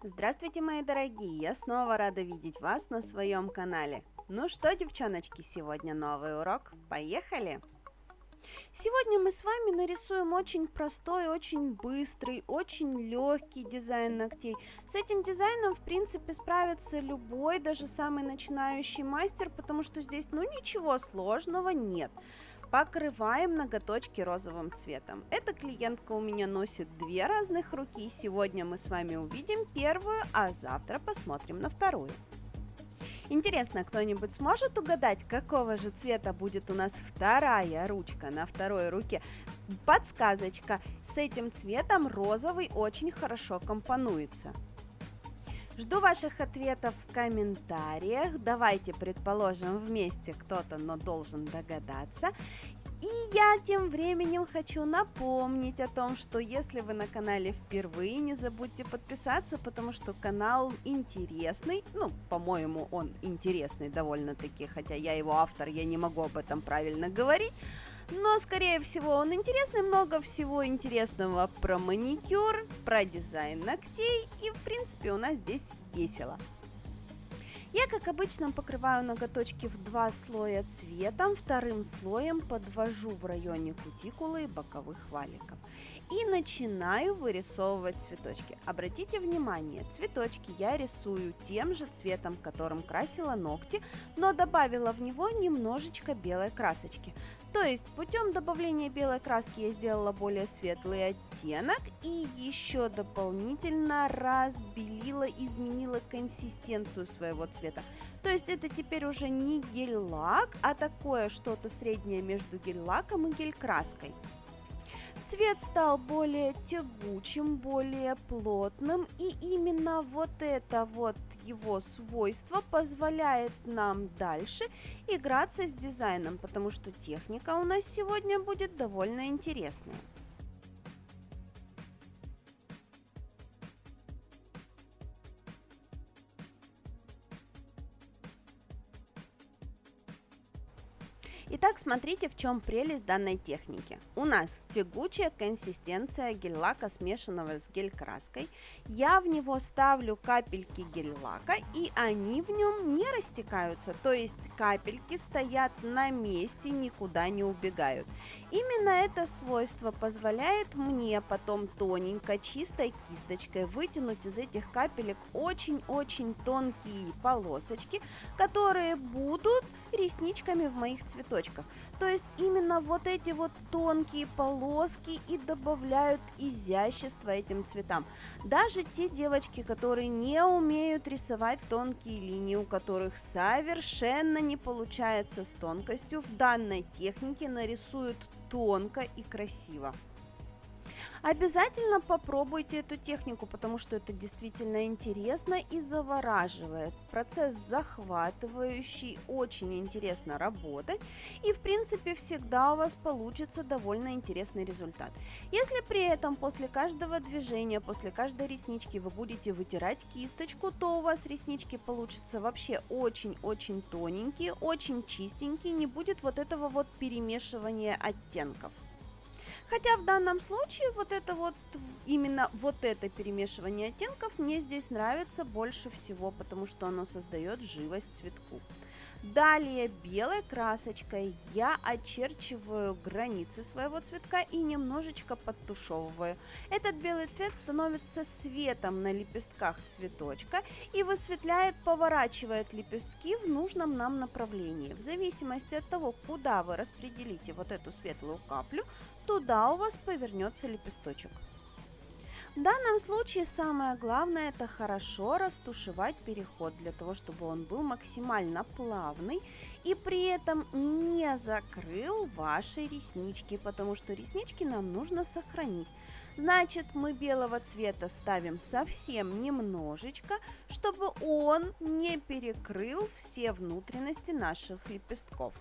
Здравствуйте, мои дорогие! Я снова рада видеть вас на своем канале. Ну что, девчоночки, сегодня новый урок. Поехали! Сегодня мы с вами нарисуем очень простой, очень быстрый, очень легкий дизайн ногтей. С этим дизайном, в принципе, справится любой, даже самый начинающий мастер, потому что здесь, ничего сложного нет. Покрываем ноготочки розовым цветом. Эта клиентка у меня носит две разных руки. Сегодня мы с вами увидим первую, а завтра посмотрим на вторую. Интересно, кто-нибудь сможет угадать, какого же цвета будет у нас вторая ручка на второй руке? Подсказочка: с этим цветом розовый очень хорошо компонуется. Жду ваших ответов в комментариях. Давайте предположим вместе, кто-то, но должен догадаться. И я тем временем хочу напомнить о том, что если вы на канале впервые, не забудьте подписаться, потому что канал интересный. По-моему, он интересный довольно-таки, хотя я его автор, я не могу об этом правильно говорить. Но, скорее всего, он интересный, много всего интересного про маникюр, про дизайн ногтей, и, в принципе, у нас здесь весело. Я, как обычно, покрываю ноготочки в два слоя цветом, вторым слоем подвожу в районе кутикулы и боковых валиков. И начинаю вырисовывать цветочки. Обратите внимание, цветочки я рисую тем же цветом, которым красила ногти, но добавила в него немножечко белой красочки. То есть путем добавления белой краски я сделала более светлый оттенок и еще дополнительно разбелила, изменила консистенцию своего цвета. То есть это теперь уже не гель-лак, а такое что-то среднее между гель-лаком и гель-краской. Цвет стал более тягучим, более плотным, и именно вот это вот его свойство позволяет нам дальше играться с дизайном, потому что техника у нас сегодня будет довольно интересная. Итак, смотрите, в чем прелесть данной техники. У нас тягучая консистенция гель-лака, смешанного с гель-краской. Я в него ставлю капельки гель-лака, и они в нем не растекаются, то есть капельки стоят на месте, никуда не убегают. Именно это свойство позволяет мне потом тоненько, чистой кисточкой вытянуть из этих капелек очень-очень тонкие полосочки, которые будут ресничками в моих цветочках. То есть именно вот эти вот тонкие полоски и добавляют изящество этим цветам. Даже те девочки, которые не умеют рисовать тонкие линии, у которых совершенно не получается с тонкостью, в данной технике нарисуют тонко и красиво. Обязательно попробуйте эту технику, потому что это действительно интересно и завораживает. Процесс захватывающий, очень интересно работать, и в принципе всегда у вас получится довольно интересный результат. Если при этом после каждого движения, после каждой реснички вы будете вытирать кисточку, то у вас реснички получатся вообще очень-очень тоненькие, очень чистенькие, не будет вот этого вот перемешивания оттенков. Хотя в данном случае именно это перемешивание оттенков мне здесь нравится больше всего, потому что оно создает живость цветку. Далее белой красочкой я очерчиваю границы своего цветка и немножечко подтушевываю. Этот белый цвет становится светом на лепестках цветочка и высветляет, поворачивает лепестки в нужном нам направлении. В зависимости от того, куда вы распределите вот эту светлую каплю, туда у вас повернется лепесточек. В данном случае самое главное — это хорошо растушевать переход, для того, чтобы он был максимально плавный и при этом не закрыл ваши реснички, потому что реснички нам нужно сохранить. Значит, мы белого цвета ставим совсем немножечко, чтобы он не перекрыл все внутренности наших лепестков.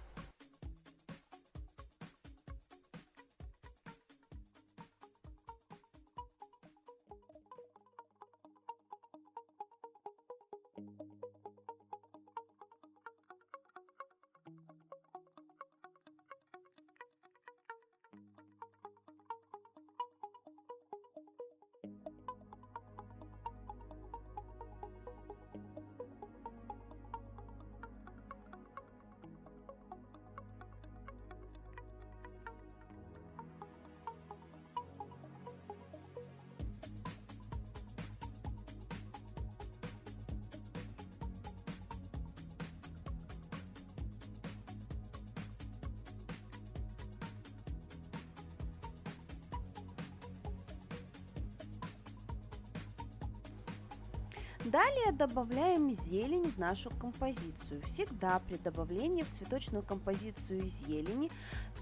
Далее добавляем зелень в нашу композицию. Всегда при добавлении в цветочную композицию зелени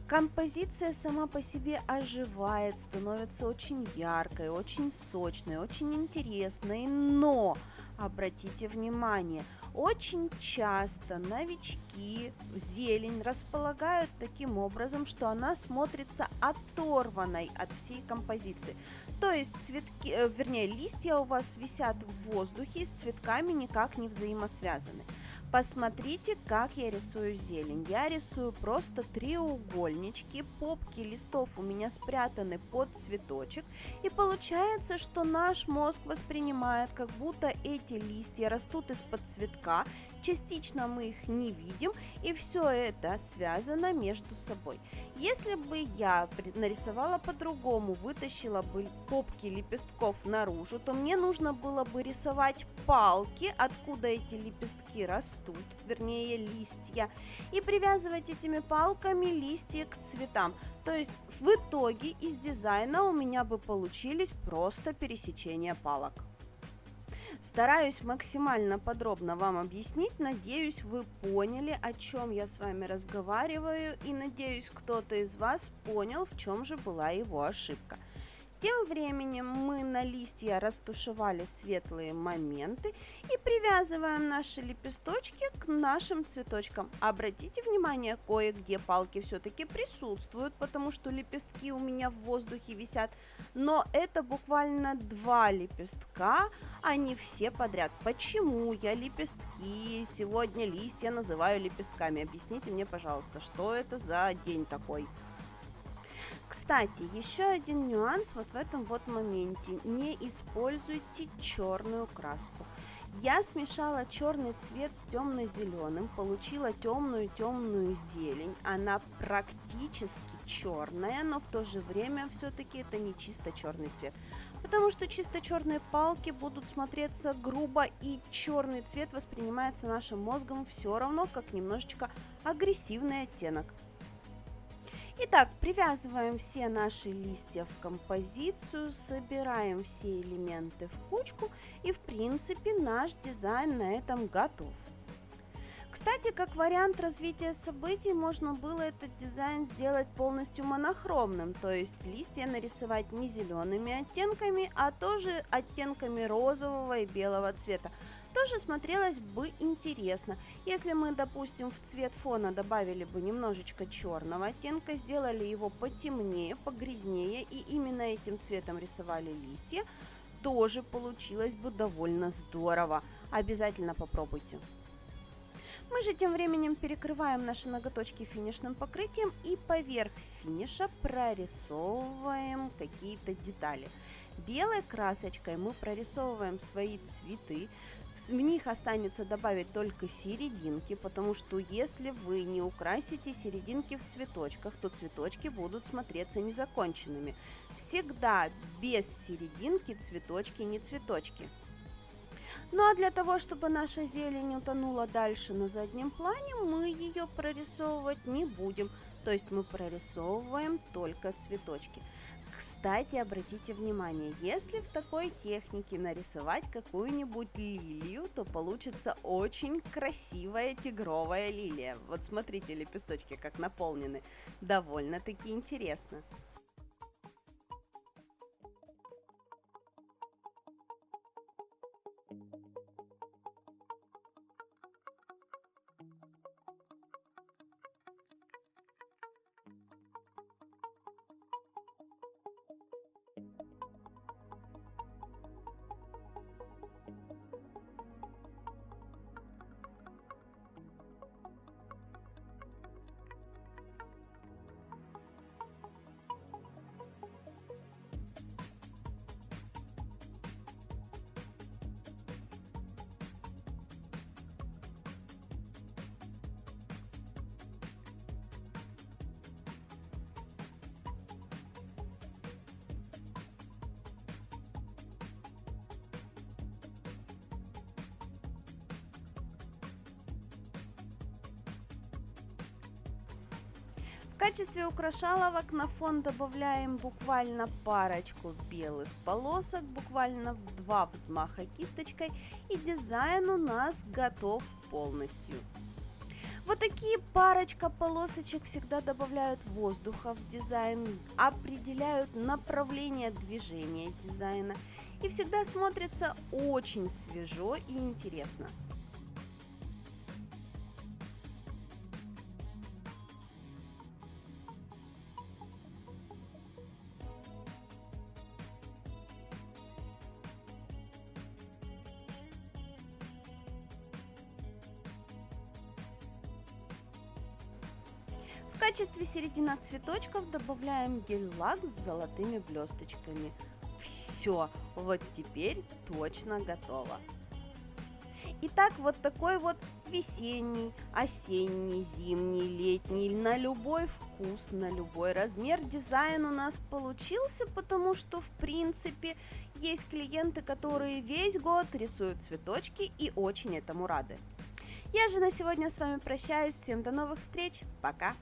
композиция сама по себе оживает, становится очень яркой, очень сочной, очень интересной, но обратите внимание, очень часто новички зелень располагают таким образом, что она смотрится оторванной от всей композиции. То есть листья у вас висят в воздухе, с цветками никак не взаимосвязаны. Посмотрите, как я рисую зелень. Я рисую просто треугольнички, попки листов у меня спрятаны под цветочек. И получается, что наш мозг воспринимает, как будто эти листья растут из-под цветка. Частично мы их не видим, и все это связано между собой. Если бы я нарисовала по-другому, вытащила бы попки лепестков наружу, то мне нужно было бы рисовать палки, откуда эти лепестки растут, вернее листья, и привязывать этими палками листья к цветам. То есть в итоге из дизайна у меня бы получились просто пересечения палок. Стараюсь максимально подробно вам объяснить, надеюсь, вы поняли, о чем я с вами разговариваю, и надеюсь, кто-то из вас понял, в чем же была его ошибка. Тем временем мы на листья растушевали светлые моменты и привязываем наши лепесточки к нашим цветочкам. Обратите внимание, кое-где палки все-таки присутствуют, потому что лепестки у меня в воздухе висят, но это буквально 2 лепестка, а не все подряд. Почему я лепестки, сегодня листья называю лепестками? Объясните мне, пожалуйста, что это за день такой? Кстати, еще один нюанс вот в этом вот моменте. Не используйте черную краску. Я смешала черный цвет с темно-зеленым, получила темную зелень. Она практически черная, но в то же время все-таки это не чисто черный цвет. Потому что чисто черные палки будут смотреться грубо, и черный цвет воспринимается нашим мозгом все равно как немножечко агрессивный оттенок. Итак, привязываем все наши листья в композицию, собираем все элементы в кучку, и в принципе наш дизайн на этом готов. Кстати, как вариант развития событий, можно было этот дизайн сделать полностью монохромным, то есть листья нарисовать не зелеными оттенками, а тоже оттенками розового и белого цвета. Тоже смотрелось бы интересно. Если мы, допустим, в цвет фона добавили бы немножечко черного оттенка, сделали его потемнее, погрязнее и именно этим цветом рисовали листья, тоже получилось бы довольно здорово. Обязательно попробуйте. Мы же тем временем перекрываем наши ноготочки финишным покрытием и поверх финиша прорисовываем какие-то детали. Белой красочкой мы прорисовываем свои цветы. В них останется добавить только серединки, потому что если вы не украсите серединки в цветочках, то цветочки будут смотреться незаконченными. Всегда без серединки цветочки не цветочки. Ну а для того, чтобы наша зелень утонула дальше на заднем плане, мы ее прорисовывать не будем. То есть мы прорисовываем только цветочки. Кстати, обратите внимание, если в такой технике нарисовать какую-нибудь лилию, то получится очень красивая тигровая лилия. Вот смотрите, лепесточки как наполнены. Довольно-таки интересно. В качестве украшаловок на фон добавляем буквально парочку белых полосок, буквально в 2 взмаха кисточкой, и дизайн у нас готов полностью. Вот такие парочка полосочек всегда добавляют воздуха в дизайн, определяют направление движения дизайна и всегда смотрится очень свежо и интересно. В качестве серединок цветочков добавляем гель-лак с золотыми блесточками. Все, вот теперь точно готово. Итак, вот такой вот весенний, осенний, зимний, летний, на любой вкус, на любой размер дизайн у нас получился, потому что в принципе есть клиенты, которые весь год рисуют цветочки и очень этому рады. Я же на сегодня с вами прощаюсь. Всем до новых встреч. Пока!